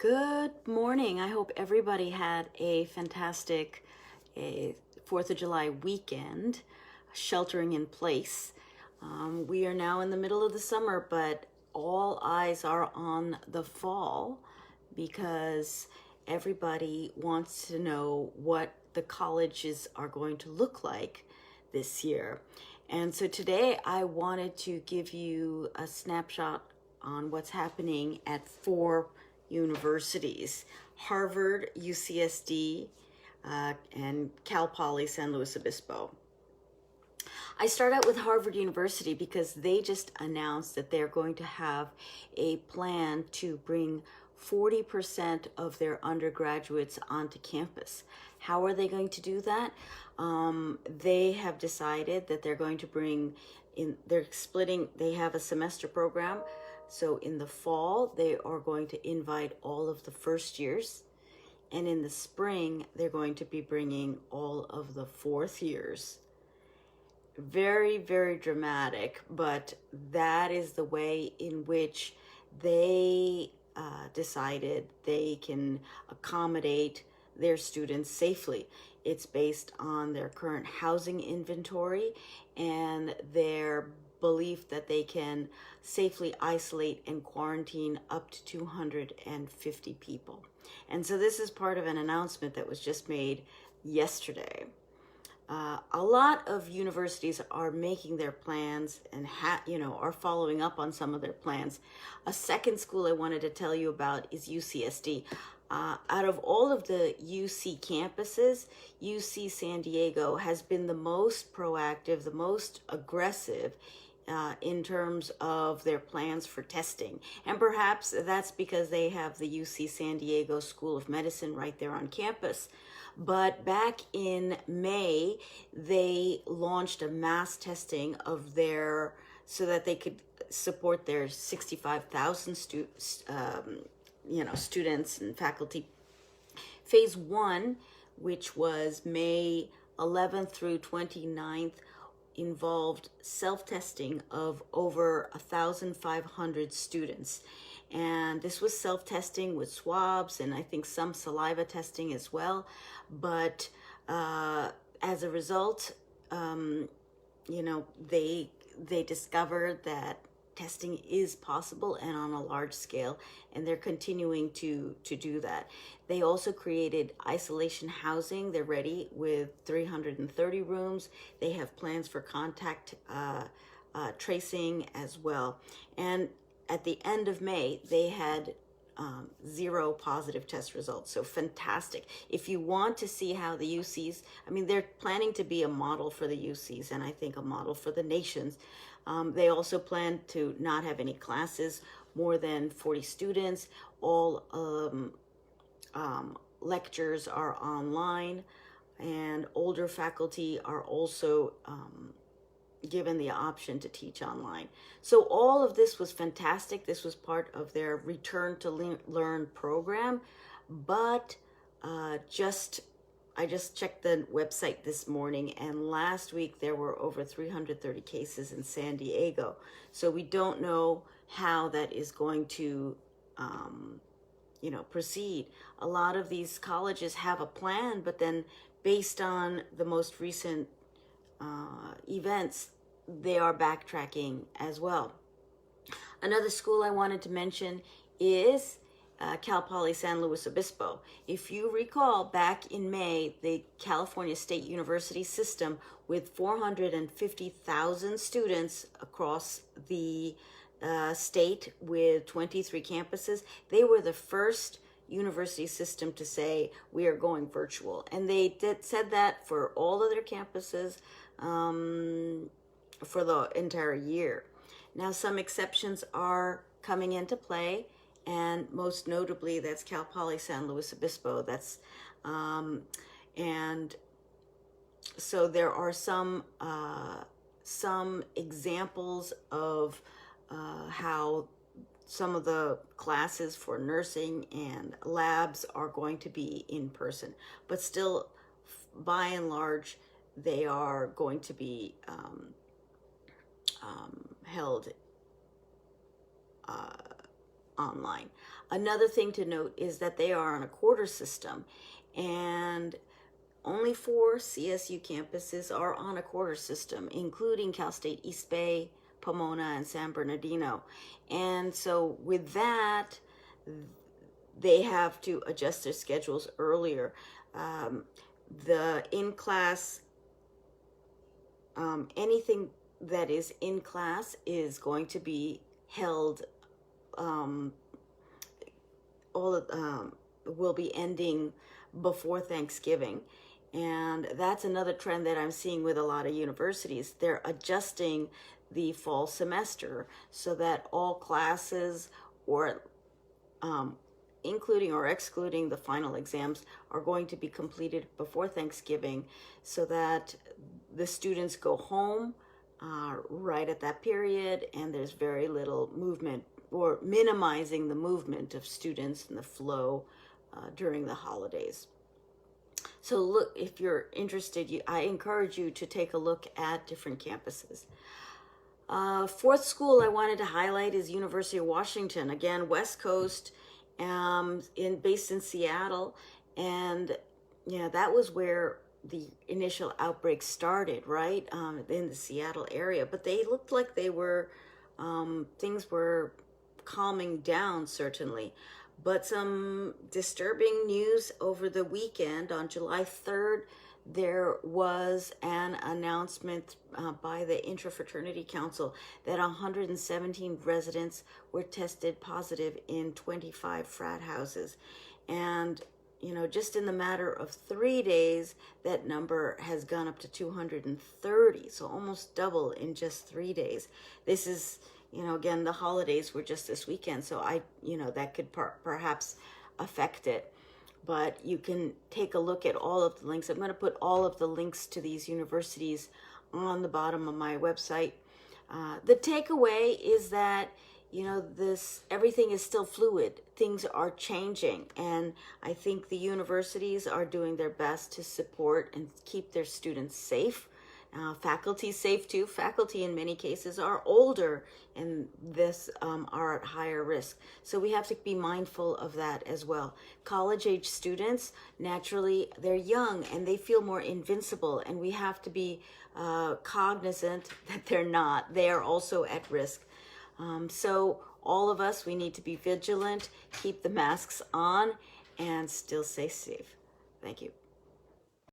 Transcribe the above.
Good morning. I hope everybody had a fantastic 4th of July weekend, sheltering in place. We are now in the middle of the summer, but all eyes are on the fall because everybody wants to know what the colleges are going to look like this year. And so today I wanted to give you a snapshot on what's happening at four universities: Harvard, UCSD, and Poly San Luis Obispo. I start out with Harvard University because they just announced that they're going to have a plan to bring 40% of their undergraduates onto campus. How are they going to do that? They have decided that they're going to bring in, they have a semester program. So in the fall, they are going to invite all of the first years. And in the spring, they're going to be bringing all of the fourth years. Very, very dramatic, but that is the way in which they decided they can accommodate their students safely. It's based on their current housing inventory and their belief that they can safely isolate and quarantine up to 250 people. And so this is part of an announcement that was just made yesterday. A lot of universities are making their plans and are following up on some of their plans. A second school I wanted to tell you about is UCSD. Out of all of the UC campuses, UC San Diego has been the most proactive, the most aggressive in terms of their plans for testing. And perhaps that's because they have the UC San Diego School of Medicine right there on campus. But back in May, they launched a mass testing of so that they could support their 65,000 students and faculty. Phase 1, which was May 11th through 29th, involved self-testing of over 1,500 students. And this was self-testing with swabs and I think some saliva testing as well. But as a result, they discovered that testing is possible and on a large scale, and they're continuing to do that. They also created isolation housing. They're ready with 330 rooms. They have plans for contact tracing as well. And at the end of May, they had 0 positive test results. So fantastic. If you want to see how the UCs, they're planning to be a model for the UCs and I think a model for the nations. They also plan to not have any classes, more than 40 students. All lectures are online, and older faculty are also given the option to teach online. So all of this was fantastic. This was part of their Return to Learn program, but I just checked the website this morning, and last week there were over 330 cases in San Diego. So we don't know how that is going to proceed. A lot of these colleges have a plan, but then based on the most recent events, they are backtracking as well. Another school I wanted to mention is Poly San Luis Obispo. If you recall, back in May, the California State University system, with 450,000 students across the state with 23 campuses, they were the first university system to say we are going virtual, and they said that for all of their campuses for the entire year. Now, some exceptions are coming into play, and most notably, that's Poly San Luis Obispo. That's and so there are some examples of how some of the classes for nursing and labs are going to be in person, but still, by and large, they are going to be held online. Another thing to note is that they are on a quarter system, and only 4 CSU campuses are on a quarter system, including Cal State East Bay, Pomona, and San Bernardino. And so with that, they have to adjust their schedules earlier. The in-class, anything that is in class is going to be held, will be ending before Thanksgiving. And that's another trend that I'm seeing with a lot of universities. They're adjusting the fall semester so that all classes, or including or excluding the final exams, are going to be completed before Thanksgiving, so that the students go home right at that period, and there's very little movement, or minimizing the movement of students and the flow during the holidays. So look, if you're interested, I encourage you to take a look at different campuses. Fourth school I wanted to highlight is University of Washington. Again, West Coast, based in Seattle. And yeah, that was where the initial outbreak started, right? In the Seattle area. But they looked like they were, things were calming down, certainly. But some disturbing news over the weekend. On July 3rd, there was an announcement by the Interfraternity Council that 117 residents were tested positive in 25 frat houses. And, just in the matter of 3 days, that number has gone up to 230. So almost double in just 3 days. This is, again, the holidays were just this weekend. So that could perhaps affect it. But you can take a look at all of the links. I'm going to put all of the links to these universities on the bottom of my website. The takeaway is that, everything is still fluid. Things are changing. And I think the universities are doing their best to support and keep their students safe. Faculty safe too. Faculty in many cases are older, and this are at higher risk. So we have to be mindful of that as well. College-age students, naturally, they're young and they feel more invincible, and we have to be cognizant that they're not. They are also at risk. So all of us, we need to be vigilant, keep the masks on, and still stay safe. Thank you.